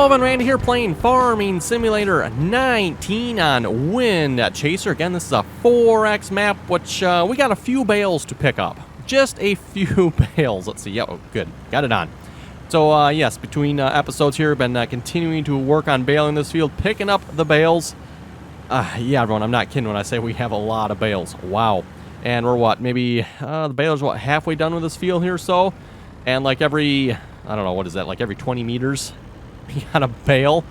Hello, everyone. Randy here playing Farming Simulator 19 on Windchaser. Again, this is a 4X map, which we got a few bales to pick up. Just a few bales. Let's see. Yeah, oh, good. Got it on. So, yes, between episodes here, I've been continuing to work on baling this field, picking up the bales. Yeah, everyone, I'm not kidding when I say we have a lot of bales. Wow. And we're what? Maybe the baler's what, halfway done with this field here or so? And like every, I don't know, what is that? Like every 20 meters? We got a bale.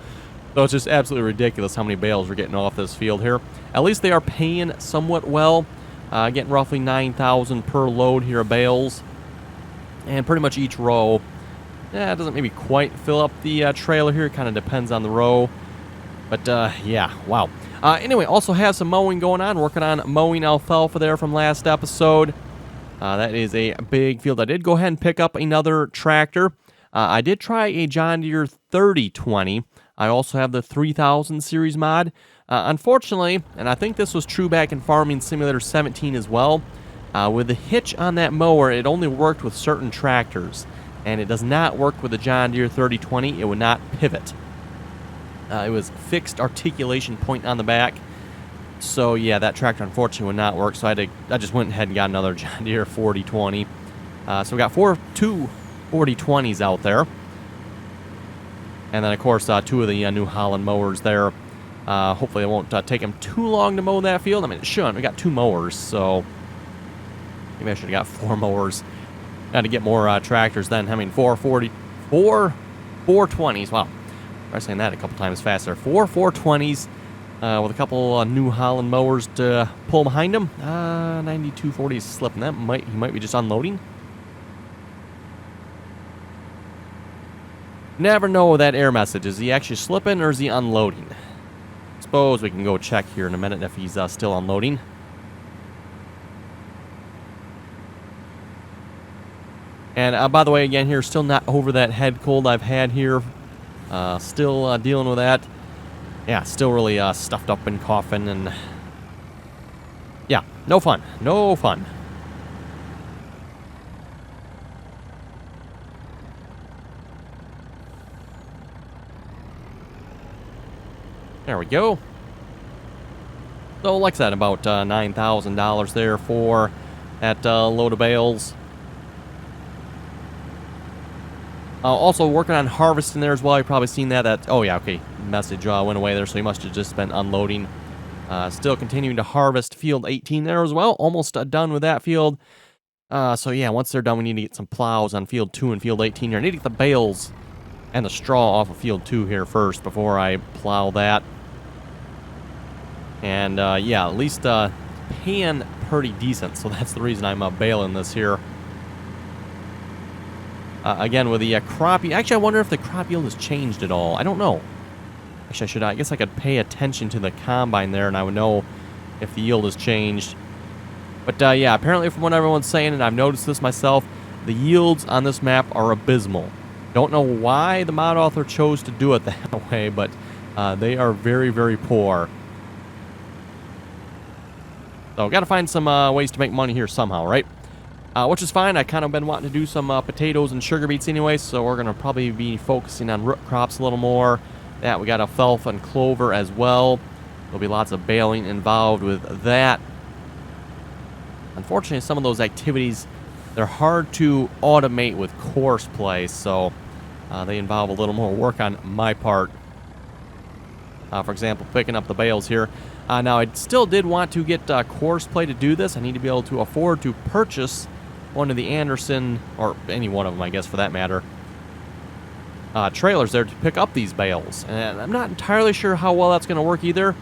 So it's just absolutely ridiculous how many bales we're getting off this field here. At least they are paying somewhat well. Getting roughly 9,000 per load here of bales. And pretty much each row, it doesn't maybe quite fill up the trailer here. It kind of depends on the row. But yeah, wow. Anyway, also have some mowing going on. Working on mowing alfalfa there from last episode. That is a big field. I did go ahead and pick up another tractor. I did try a John Deere 3020. I also have the 3000 series mod. Unfortunately, and I think this was true back in Farming Simulator 17 as well, with the hitch on that mower, it only worked with certain tractors. And it does not work with the John Deere 3020. It would not pivot. It was fixed articulation point on the back. So yeah, that tractor unfortunately would not work. So I just went ahead and got another John Deere 4020. So we got two 4020s out there. And then, of course, two of the New Holland mowers there. Hopefully it won't take them too long to mow that field. I mean, it shouldn't. We got two mowers, so maybe I should have got 4 mowers. Got to get more tractors then. I mean, 420s. Wow. I'm saying that a couple times faster. 420s with a couple New Holland mowers to pull behind them. 9240 is slipping. He might be just unloading. Never know that error message. Is he actually slipping or is he unloading? Suppose we can go check here in a minute if he's still unloading. And by the way, again here, still not over that head cold I've had here. Still dealing with that. Yeah, still really stuffed up and coughing and... yeah, no fun. No fun. There we go. So, like I said, about $9,000 there for that load of bales. Also working on harvesting there as well. You've probably seen that. Oh, yeah, okay. Message went away there, so he must have just been unloading. Still continuing to harvest field 18 there as well. Almost done with that field. So, yeah, once they're done, we need to get some plows on field 2 and field 18 here. I need to get the bales and the straw off of field 2 here first before I plow that. And, yeah, at least paying pretty decent, so that's the reason I'm baling this here. Again, with the crop... Actually, I wonder if the crop yield has changed at all. I don't know. Actually, I guess I could pay attention to the combine there, and I would know if the yield has changed. But, yeah, apparently from what everyone's saying, and I've noticed this myself, the yields on this map are abysmal. Don't know why the mod author chose to do it that way, but they are very, very poor. So, got to find some ways to make money here somehow, right? Which is fine. I kind of been wanting to do some potatoes and sugar beets anyway, so we're going to probably be focusing on root crops a little more. Yeah, we got alfalfa and clover as well. There'll be lots of baling involved with that. Unfortunately, some of those activities, they're hard to automate with Courseplay, so they involve a little more work on my part. For example, picking up the bales here. Now, I still did want to get Courseplay to do this. I need to be able to afford to purchase one of the Anderson, or any one of them, I guess, for that matter, trailers there to pick up these bales. And I'm not entirely sure how well that's going to work either.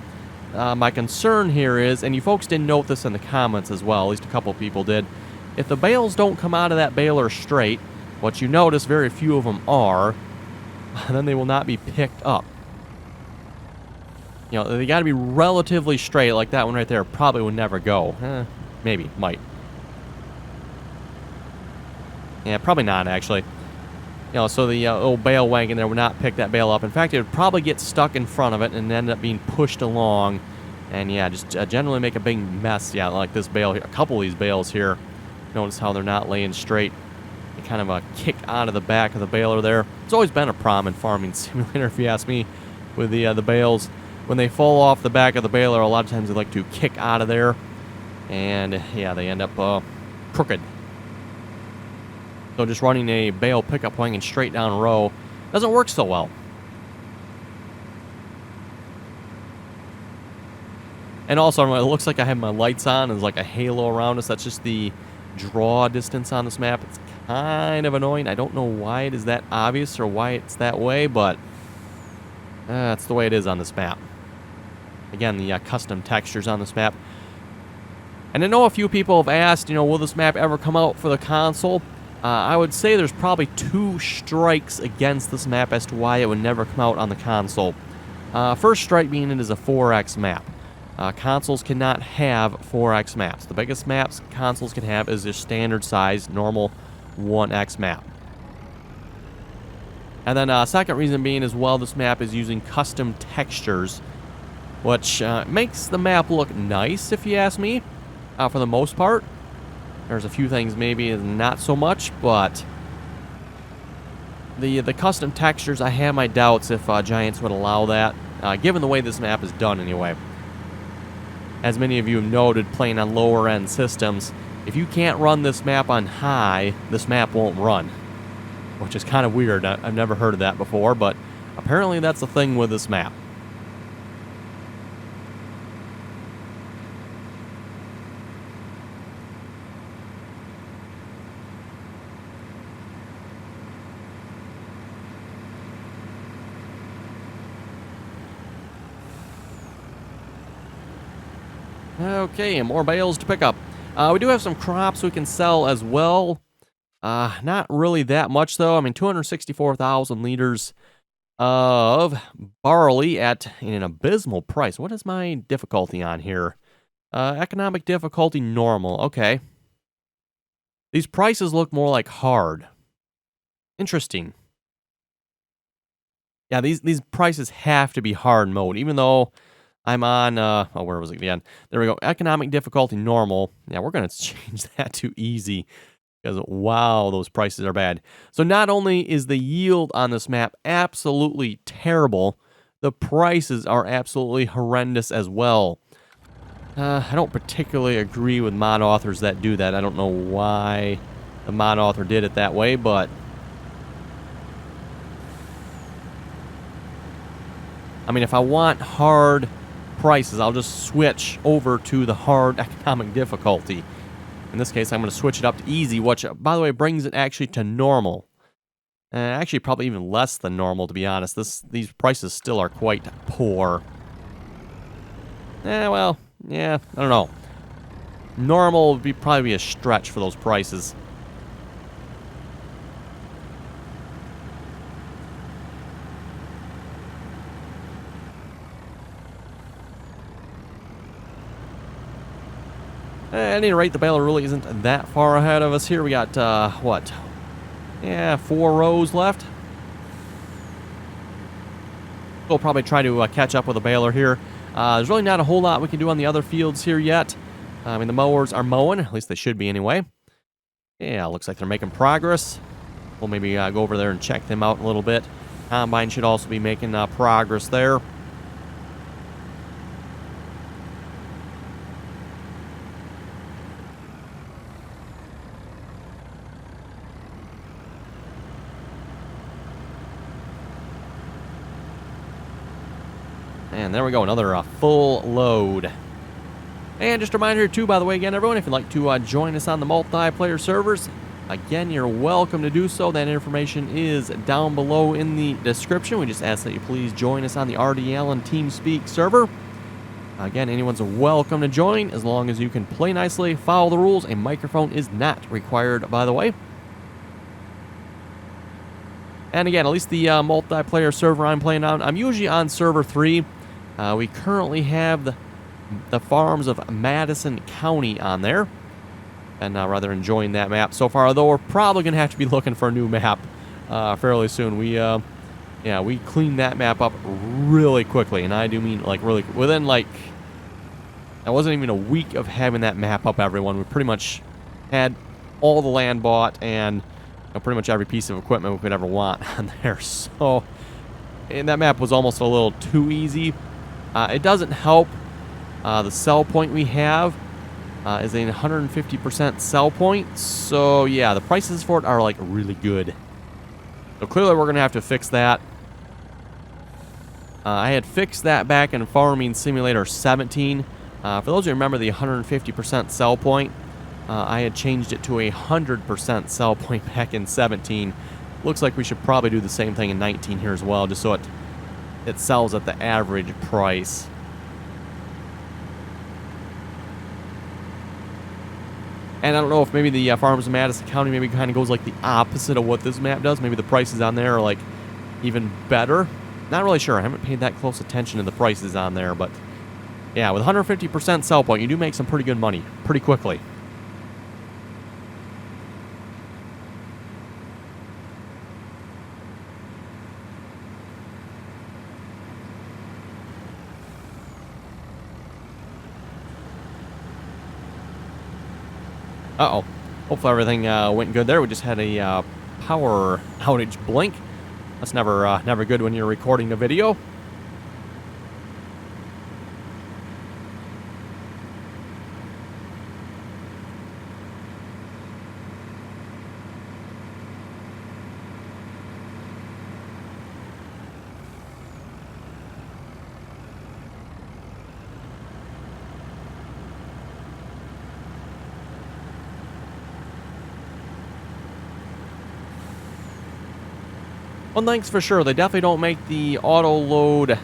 My concern here is, and you folks didn't note this in the comments as well, at least a couple people did, if the bales don't come out of that baler straight, what you notice very few of them are, then they will not be picked up. You know, they got to be relatively straight, like that one right there probably would never go. Maybe, might. Yeah, probably not, actually. You know, so the old bale wagon there would not pick that bale up. In fact, it would probably get stuck in front of it and end up being pushed along. And yeah, just generally make a big mess. Yeah, like this bale here, a couple of these bales here. Notice how they're not laying straight. They kind of kick out of the back of the baler there. It's always been a problem in Farming Simulator, if you ask me, with the bales. When they fall off the back of the baler, a lot of times they like to kick out of there. And, yeah, they end up crooked. So just running a bale pickup wing and straight down row doesn't work so well. And also, it looks like I have my lights on. There's like a halo around us. That's just the draw distance on this map. It's kind of annoying. I don't know why it is that obvious or why it's that way, but that's the way it is on this map. Again, the custom textures on this map. And I know a few people have asked, you know, will this map ever come out for the console? I would say there's probably 2 strikes against this map as to why it would never come out on the console. First strike being it is a 4X map. Consoles cannot have 4X maps. The biggest maps consoles can have is their standard size, normal 1X map. And then second reason being as well, this map is using custom textures, which makes the map look nice, if you ask me, for the most part. There's a few things maybe not so much, but the custom textures, I have my doubts if Giants would allow that, given the way this map is done anyway. As many of you have noted, playing on lower-end systems, if you can't run this map on high, this map won't run. Which is kind of weird. I've never heard of that before, but apparently that's the thing with this map. Okay, and more bales to pick up. We do have some crops we can sell as well. Not really that much, though. I mean, 264,000 liters of barley at an abysmal price. What is my difficulty on here? Economic difficulty normal. Okay. These prices look more like hard. Interesting. Yeah, these prices have to be hard mode, even though I'm on, oh, where was it again? There we go. Economic difficulty normal. Yeah, we're going to change that to easy because, wow, those prices are bad. So not only is the yield on this map absolutely terrible, the prices are absolutely horrendous as well. I don't particularly agree with mod authors that do that. I don't know why the mod author did it that way, but I mean, if I want hard prices, I'll just switch over to the hard economic difficulty. In this case, I'm going to switch it up to easy, which, by the way, brings it actually to normal. Actually, probably even less than normal, to be honest. These prices still are quite poor. Well, yeah, I don't know. Normal would probably be a stretch for those prices. At any rate, the baler really isn't that far ahead of us here. We got, what? Yeah, 4 rows left. We'll probably try to catch up with the baler here. There's really not a whole lot we can do on the other fields here yet. I mean, the mowers are mowing. At least they should be anyway. Yeah, looks like they're making progress. We'll maybe go over there and check them out a little bit. Combine should also be making progress there. And there we go, another full load. And just a reminder too, by the way, again, everyone, if you'd like to join us on the multiplayer servers, again, you're welcome to do so. That information is down below in the description. We just ask that you please join us on the RDAllen TeamSpeak server. Again, anyone's welcome to join as long as you can play nicely, follow the rules. A microphone is not required, by the way. And again, at least the multiplayer server I'm playing on, I'm usually on server 3. We currently have the farms of Madison County on there. And rather enjoying that map so far, although we're probably going to have to be looking for a new map fairly soon. We cleaned that map up really quickly, and I do mean like really within like, it wasn't even a week of having that map up, everyone. We pretty much had all the land bought, and pretty much every piece of equipment we could ever want on there. So, and that map was almost a little too easy. It doesn't help. The sell point we have is a 150% sell point. So, yeah, the prices for it are, like, really good. So, clearly we're going to have to fix that. I had fixed that back in Farming Simulator 17. For those who remember the 150% sell point, I had changed it to a 100% sell point back in 17. Looks like we should probably do the same thing in 19 here as well, just so it sells at the average price. And I don't know if maybe the Farms in Madison County maybe kind of goes like the opposite of what this map does. Maybe the prices on there are like even better. Not really sure. I haven't paid that close attention to the prices on there, but yeah, with 150% sell point, you do make some pretty good money pretty quickly. Uh-oh. Hopefully everything went good there. We just had a power outage blink. That's never good when you're recording a video. One thing's for sure, they definitely don't make the Autoload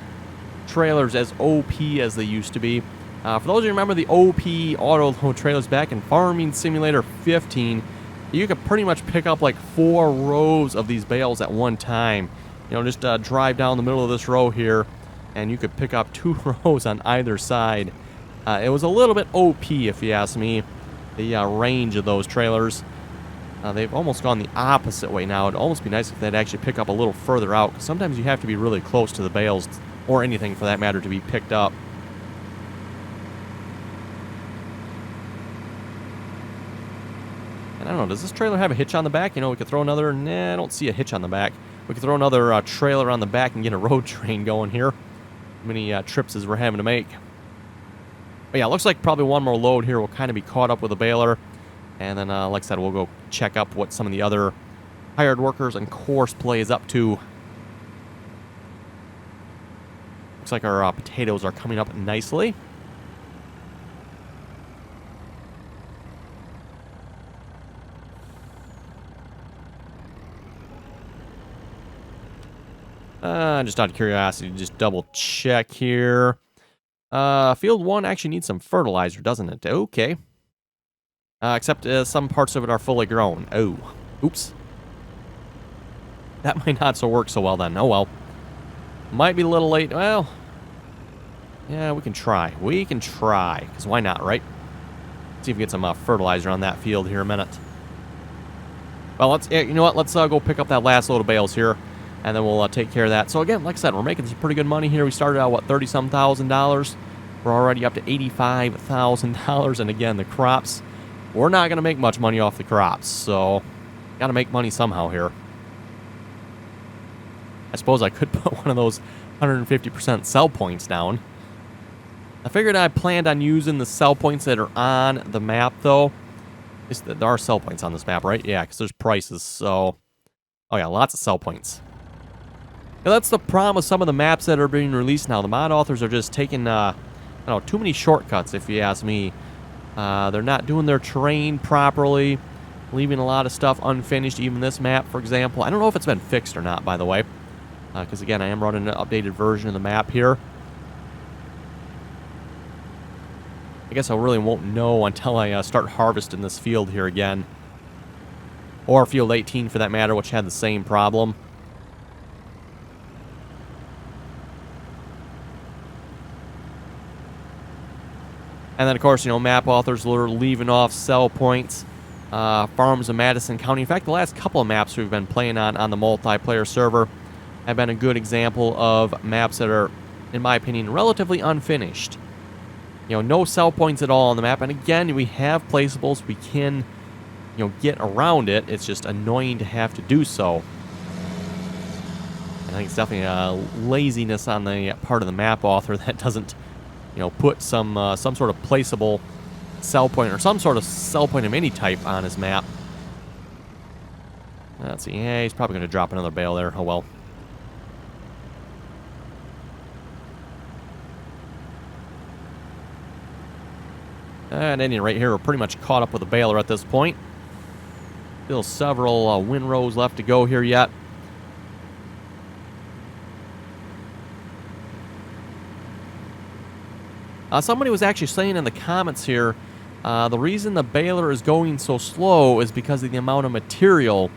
trailers as OP as they used to be. For those of you who remember the OP Autoload trailers back in Farming Simulator 15, you could pretty much pick up like 4 rows of these bales at one time. You know, just drive down the middle of this row here, and you could pick up 2 rows on either side. It was a little bit OP, if you ask me, the range of those trailers. They've almost gone the opposite way now. It'd almost be nice if they'd actually pick up a little further out, because sometimes you have to be really close to the bales, or anything for that matter, to be picked up. And I don't know, does this trailer have a hitch on the back? You know, we could throw another... Nah, I don't see a hitch on the back. We could throw another trailer on the back and get a road train going here. How many trips as we're having to make. But yeah, looks like probably one more load here will kind of be caught up with a baler. And then, like I said, we'll go check up what some of the other hired workers and Courseplay is up to. Looks like our potatoes are coming up nicely. Just out of curiosity, just double check here. Field 1 actually needs some fertilizer, doesn't it? Okay. Except some parts of it are fully grown. Oh, oops. That might not work so well then. Oh well. Might be a little late. Well, yeah, we can try. We can try. Because why not, right? See if we get some fertilizer on that field here in a minute. Well, you know what? Let's go pick up that last load of bales here. And then we'll take care of that. So again, like I said, we're making some pretty good money here. We started out, what, $30-some thousand. We're already up to $85,000. And again, the crops... We're not going to make much money off the crops, so got to make money somehow here. I suppose I could put one of those 150% sell points down. I figured I planned on using the sell points that are on the map, though. There are sell points on this map, right? Yeah, because there's prices, so... Oh yeah, lots of sell points. Now, that's the problem with some of the maps that are being released now. The mod authors are just taking, I don't know, too many shortcuts, if you ask me. They're not doing their terrain properly, leaving a lot of stuff unfinished, even this map, for example. I don't know if it's been fixed or not, by the way, because, again, I am running an updated version of the map here. I guess I really won't know until I start harvesting this field here again. Or field 18, for that matter, which had the same problem. And then, of course, you know, map authors are leaving off sell points. Farms in Madison County. In fact, the last couple of maps we've been playing on the multiplayer server have been a good example of maps that are, in my opinion, relatively unfinished. You know, no sell points at all on the map. And again, we have placeables. We can get around it. It's just annoying to have to do so. I think it's definitely a laziness on the part of the map author that doesn't, put some sort of placeable sell point or some sort of sell point of any type on his map. Let's see. Yeah, he's probably going to drop another bale there. Oh, well. At any rate here, we're pretty much caught up with the baler at this point. Still several windrows left to go here yet. Somebody was actually saying in the comments here, the reason the baler is going so slow is because of the amount of material,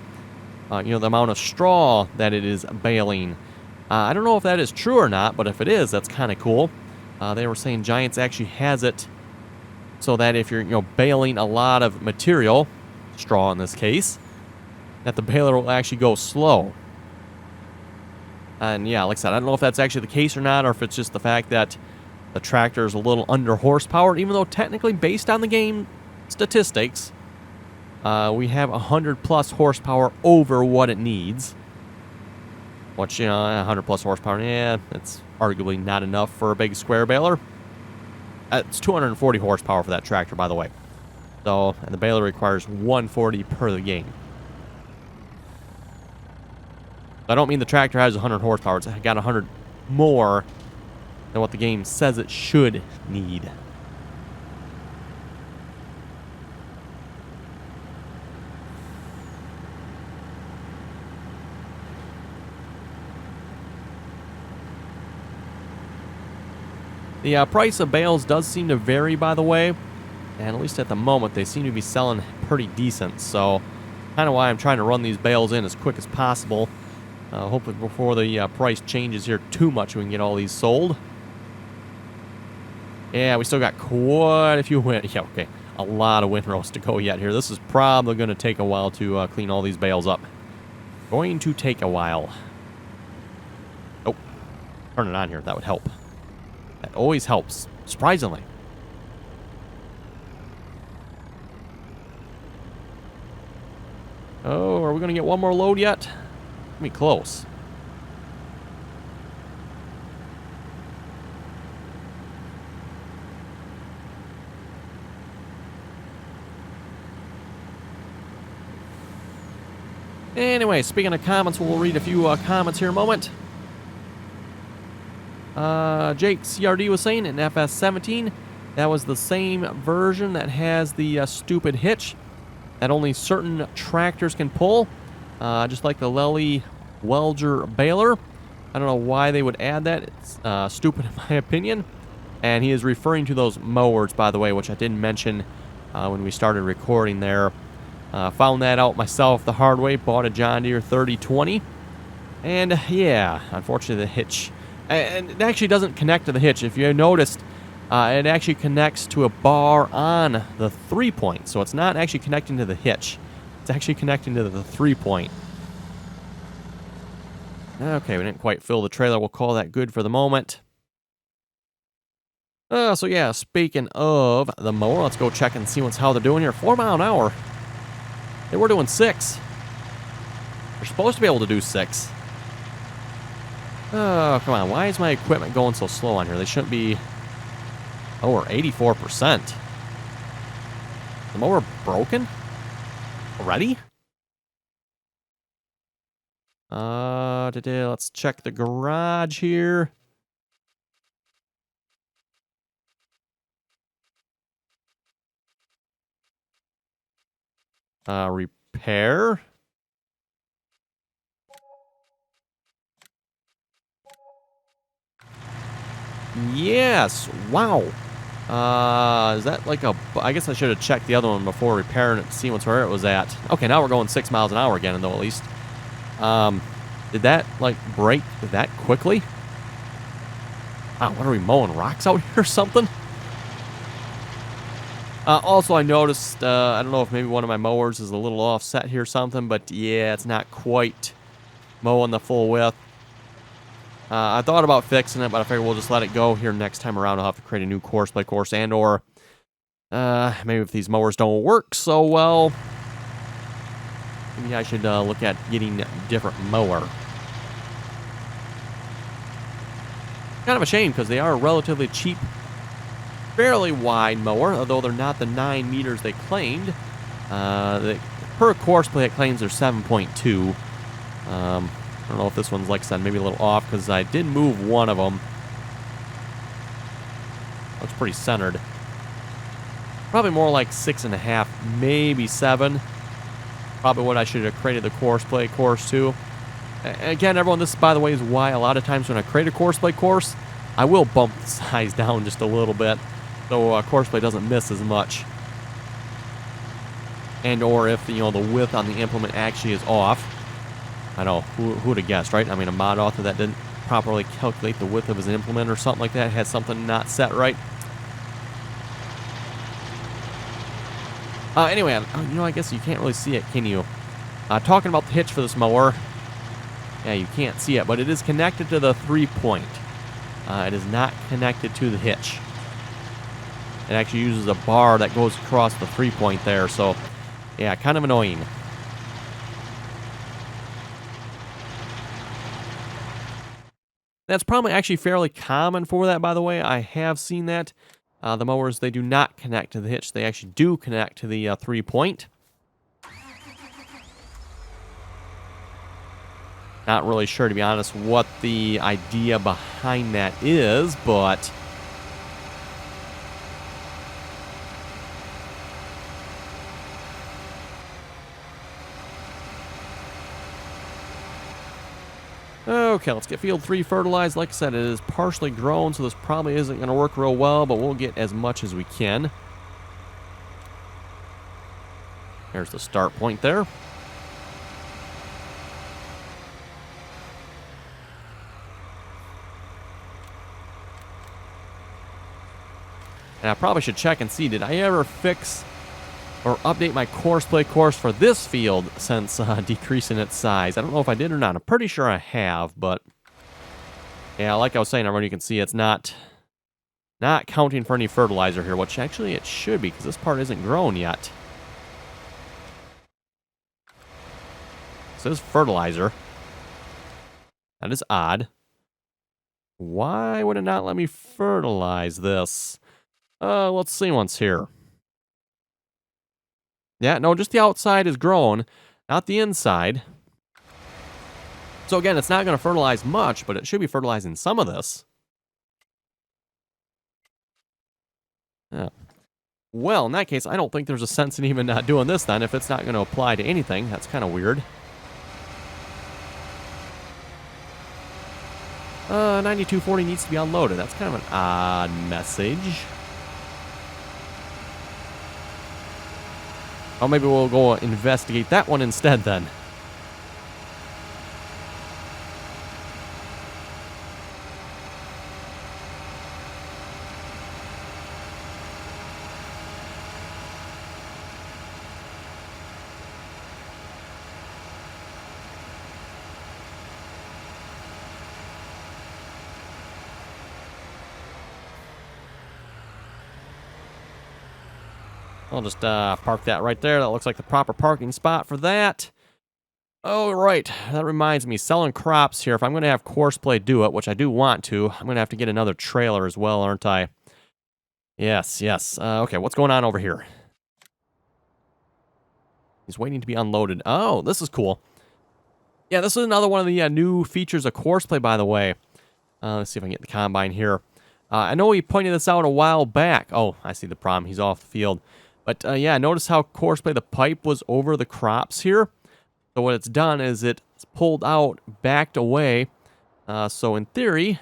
the amount of straw that it is baling. I don't know if that is true or not, but if it is, that's kind of cool. They were saying Giants actually has it so that if you're, baling a lot of material, straw in this case, that the baler will actually go slow. And yeah, like I said, I don't know if that's actually the case or not, or if it's just the fact that the tractor is a little under horsepower, even though technically, based on the game statistics, we have 100 plus horsepower over what it needs. Which, 100 plus horsepower, yeah, it's arguably not enough for a big square baler. It's 240 horsepower for that tractor, by the way. So, and the baler requires 140 per the game. I don't mean the tractor has 100 horsepower. It's got 100 more than what the game says it should need. The price of bales does seem to vary, by the way, and at least at the moment they seem to be selling pretty decent, so kind of why I'm trying to run these bales in as quick as possible. Hopefully before the price changes here too much we can get all these sold. Yeah, we still got quite a few a lot of windrows to go yet here. This is probably going to take a while to clean all these bales up. Going to take a while. Oh, turn it on here. That would help. That always helps, surprisingly. Oh, are we going to get one more load yet? Be close. Anyway, speaking of comments, we'll read a few comments here in a moment. Jake CRD was saying in FS17, that was the same version that has the stupid hitch that only certain tractors can pull, just like the Lely Welger baler. I don't know why they would add that. It's stupid in my opinion. And he is referring to those mowers, by the way, which I didn't mention when we started recording there. Found that out myself the hard way. Bought a John Deere 3020. And yeah, unfortunately the hitch... And it actually doesn't connect to the hitch. If you noticed, it actually connects to a bar on the 3-point. So it's not actually connecting to the hitch. It's actually connecting to the 3-point. Okay, we didn't quite fill the trailer. We'll call that good for the moment. So yeah, speaking of the mower, let's go check and see how they're doing here. 4 mile an hour. They were doing 6. They're supposed to be able to do 6. Oh, come on. Why is my equipment going so slow on here? They shouldn't be... Oh, we're 84%. The mower broken? Already? Let's check the garage here. Repair. Yes. Wow. Is that like a... I guess I should have checked the other one before repairing it to see where it was at. Okay, now we're going 6 miles an hour again, though, at least. Did that, like, break that quickly? Wow, what are we, mowing rocks out here or something? Also, I noticed, I don't know if maybe one of my mowers is a little offset here or something, but yeah, it's not quite mowing the full width. I thought about fixing it, but I figured we'll just let it go here next time around. I'll have to create a new Courseplay course, and or maybe if these mowers don't work so well, Maybe I should look at getting a different mower. Kind of a shame because they are a relatively cheap, fairly wide mower, although they're not the 9 meters they claimed. Per Courseplay, it claims they're 7.2. I don't know if this one's, like I said, maybe a little off because I did move one of them. Looks pretty centered. Probably more like 6.5, maybe 7. Probably what I should have created the Courseplay course to. Again, everyone, this, by the way, is why a lot of times when I create a Courseplay course, I will bump the size down just a little bit so Courseplay doesn't miss as much. And or if, the width on the implement actually is off. I don't know, who would have guessed, right? I mean, a mod author that didn't properly calculate the width of his implement or something like that had something not set right. Anyway, I guess you can't really see it, can you? Talking about the hitch for this mower. Yeah, you can't see it, but it is connected to the 3-point. It is not connected to the hitch. It actually uses a bar that goes across the 3-point there, so yeah, kind of annoying. That's probably actually fairly common for that, by the way. I have seen that. The mowers, they do not connect to the hitch. They actually do connect to the 3-point. Not really sure, to be honest, what the idea behind that is, but okay, let's get field 3 fertilized. Like I said, it is partially grown, so this probably isn't going to work real well, but we'll get as much as we can. There's the start point there. And I probably should check and see, did I ever fix or update my Courseplay course for this field since decreasing its size? I don't know if I did or not. I'm pretty sure I have, but yeah, like I was saying, everyone, you can see it's not counting for any fertilizer here, which actually it should be because this part isn't grown yet. It says fertilizer. That is odd. Why would it not let me fertilize this? Let's see once here. Yeah, no, just the outside is grown, not the inside. So again, it's not going to fertilize much, but it should be fertilizing some of this. Yeah. Well, in that case, I don't think there's a sense in even doing this then, if it's not going to apply to anything. That's kind of weird. 9240 needs to be unloaded. That's kind of an odd message. Oh, maybe we'll go investigate that one instead then. I'll just park that right there. That looks like the proper parking spot for that. Oh, right. That reminds me, selling crops here. If I'm going to have Courseplay do it, which I do want to, I'm going to have to get another trailer as well, aren't I? Yes, yes. Okay, what's going on over here? He's waiting to be unloaded. Oh, this is cool. Yeah, this is another one of the new features of Courseplay, by the way. Let's see if I can get the combine here. I know he pointed this out a while back. Oh, I see the problem. He's off the field. But yeah, notice how Courseplay, the pipe was over the crops here. So what it's done is it's pulled out, backed away. So in theory,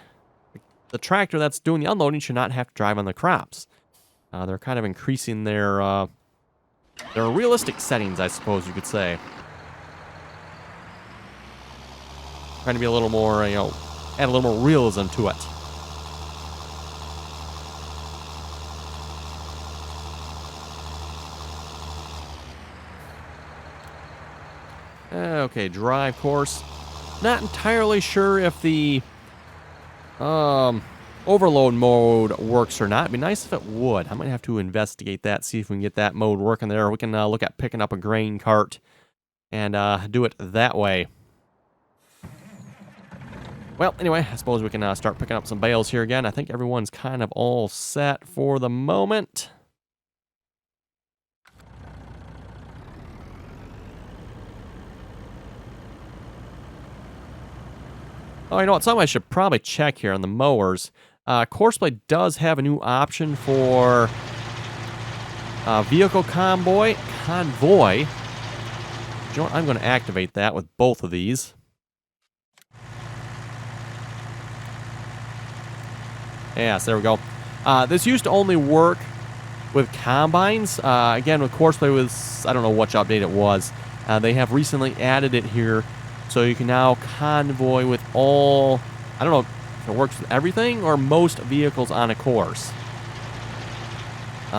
the tractor that's doing the unloading should not have to drive on the crops. They're kind of increasing their realistic settings, I suppose you could say. Trying to be a little more, add a little more realism to it. Okay, drive course. Not entirely sure if the overload mode works or not. It'd be nice if it would. I might have to investigate that, see if we can get that mode working there. We can look at picking up a grain cart and do it that way. Well, anyway, I suppose we can start picking up some bales here again. I think everyone's kind of all set for the moment. Oh, you know what? Something I should probably check here on the mowers. Courseplay does have a new option for vehicle Convoy. You know what? I'm going to activate that with both of these. Yes, there we go. This used to only work with combines. Again, with Courseplay, I don't know which update it was. They have recently added it here, so you can now convoy with all, I don't know if it works with everything or most vehicles on a course.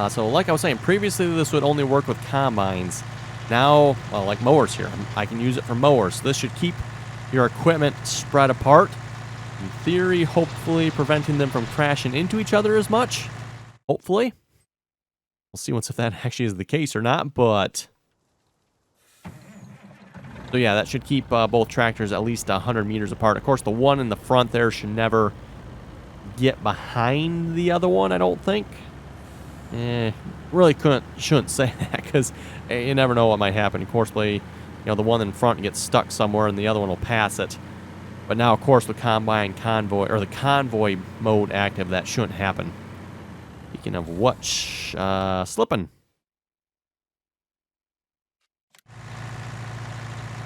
So like I was saying, previously this would only work with combines. Now, well, like mowers here, I can use it for mowers. This should keep your equipment spread apart. In theory, hopefully preventing them from crashing into each other as much. Hopefully. We'll see once if that actually is the case or not, but... So yeah, that should keep both tractors at least 100 meters apart. Of course, the one in the front there should never get behind the other one, I don't think. Really shouldn't say that, because you never know what might happen. In Courseplay, you know, the one in front gets stuck somewhere and the other one will pass it. But now, of course, with Combine Convoy, or the Convoy mode active, that shouldn't happen. Speaking of what, slipping.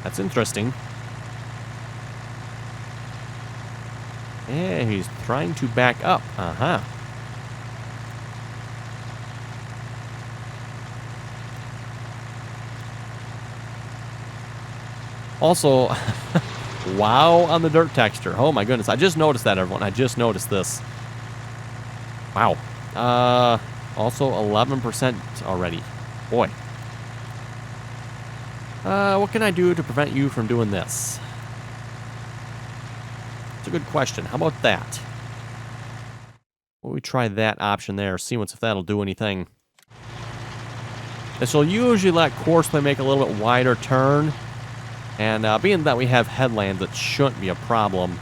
That's interesting. Yeah, he's trying to back up. Uh-huh. Also, wow on the dirt texture. Oh my goodness, I just noticed that, everyone. I just noticed this. Wow. Also 11% already. Boy. What can I do to prevent you from doing this? It's a good question. How about that? Well, we try that option there. See if that'll do anything. This will usually let Courseplay make a little bit wider turn. And being that we have headlands, it shouldn't be a problem.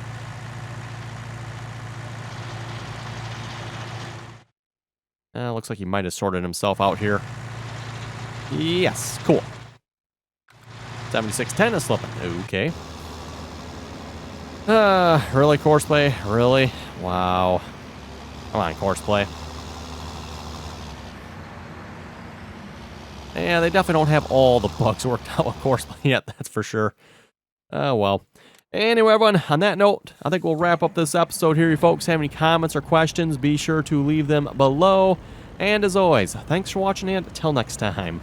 Looks like he might have sorted himself out here. Yes, cool. 7610 is slipping. Okay. Really, Courseplay? Really? Wow. Come on, Courseplay. Yeah, they definitely don't have all the bugs worked out with Courseplay yet, that's for sure. Oh, well. Anyway, everyone, on that note, I think we'll wrap up this episode here. You folks have any comments or questions, be sure to leave them below. And as always, thanks for watching, and until next time.